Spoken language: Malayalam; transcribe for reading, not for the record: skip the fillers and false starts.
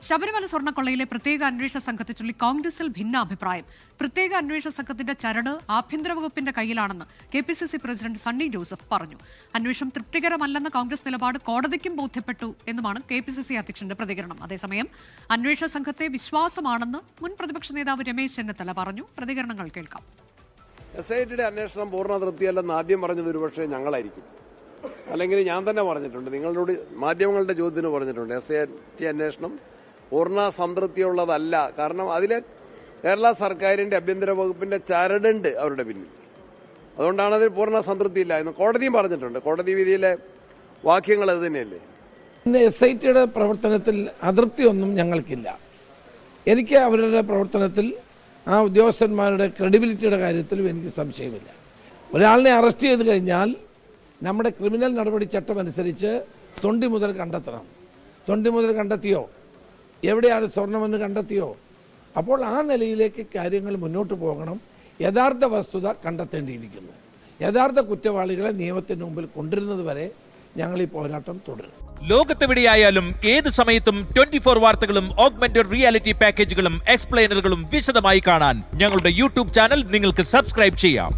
ശബരിമല സ്വർണ്ണക്കൊള്ളയിലെ പ്രത്യേക അന്വേഷണ സംഘത്തെ ചൊല്ലി കോൺഗ്രസിൽ ഭിന്നാഭിപ്രായം. പ്രത്യേക അന്വേഷണ സംഘത്തിന്റെ ചരട് ആഭ്യന്തര വകുപ്പിന്റെ കയ്യിലാണെന്ന് KPCC പ്രസിഡന്റ് സണ്ണി ജോസഫ് പറഞ്ഞു. അന്വേഷണം തൃപ്തികരമല്ലെന്ന കോൺഗ്രസ് നിലപാട് കോടതിക്കും ബോധ്യപ്പെട്ടു എന്നുമാണ് KPCC അധ്യക്ഷന്റെ പ്രതികരണം. അതേസമയം അന്വേഷണ സംഘത്തെ വിശ്വാസമാണെന്ന് മുൻ പ്രതിപക്ഷ നേതാവ് രമേശ് ചെന്നിത്തല പറഞ്ഞു. പ്രതികരണങ്ങൾ കേൾക്കാം. SITയുടെ അന്വേഷണം പൂർണ്ണ തൃപ്തിയല്ലെന്ന് ആദ്യം പറഞ്ഞത് ഒരുപക്ഷെ ഞങ്ങളായിരിക്കും, അല്ലെങ്കിൽ ഞാൻ തന്നെ പറഞ്ഞിട്ടുണ്ട്, നിങ്ങളോട് മാധ്യമങ്ങളുടെ ചോദ്യത്തിന് പറഞ്ഞിട്ടുണ്ട്. SIT അന്വേഷണം പൂർണ്ണ സംതൃപ്തിയുള്ളതല്ല. കാരണം അതിൽ കേരള സർക്കാരിന്റെ ആഭ്യന്തര വകുപ്പിന്റെ ചരടുണ്ട് അവരുടെ പിന്നിൽ. അതുകൊണ്ടാണ് അതിൽ പൂർണ്ണ സംതൃപ്തിയില്ല എന്ന് കോടതിയും പറഞ്ഞിട്ടുണ്ട്. കോടതി വിധിയിലെ വാക്യങ്ങൾ അത് തന്നെയല്ലേ. ഇന്ന് SITയുടെ പ്രവർത്തനത്തിൽ അതൃപ്തിയൊന്നും ഞങ്ങൾക്കില്ല. എനിക്ക് അവരുടെ പ്രവർത്തനത്തിൽ ആ ഉദ്യോഗസ്ഥന്മാരുടെ ക്രെഡിബിലിറ്റിയുടെ കാര്യത്തിലും എനിക്ക് സംശയമില്ല. ഒരാളിനെ അറസ്റ്റ് ചെയ്ത് കഴിഞ്ഞാൽ നമ്മുടെ ക്രിമിനൽ നടപടി ചട്ടം അനുസരിച്ച് തൊണ്ടി മുതൽ കണ്ടെത്തണം. തൊണ്ടി മുതൽ കണ്ടെത്തിയോ, എവിടെയാണ് സ്വർണമെന്ന് കണ്ടെത്തിയോ, അപ്പോൾ ആ നിലയിലേക്ക് കാര്യങ്ങൾ മുന്നോട്ട് പോകണം. യഥാർത്ഥ വസ്തുത കണ്ടെത്തേണ്ടിയിരിക്കുന്നു. യഥാർത്ഥ കുറ്റവാളികളെ നിയമത്തിന് മുമ്പിൽ കൊണ്ടുവരുന്നത് വരെ ഞങ്ങൾ ഈ പോരാട്ടം തുടരും. ലോകത്തെവിടെയായാലും ഏത് സമയത്തും 24 വാർത്തകളും ഓഗ്മെന്റഡ് റിയാലിറ്റി പാക്കേജുകളും എക്സ്പ്ലെയിനറുകളും വിശദമായി കാണാൻ ഞങ്ങളുടെ YouTube ചാനൽ നിങ്ങൾക്ക് സബ്സ്ക്രൈബ് ചെയ്യാം.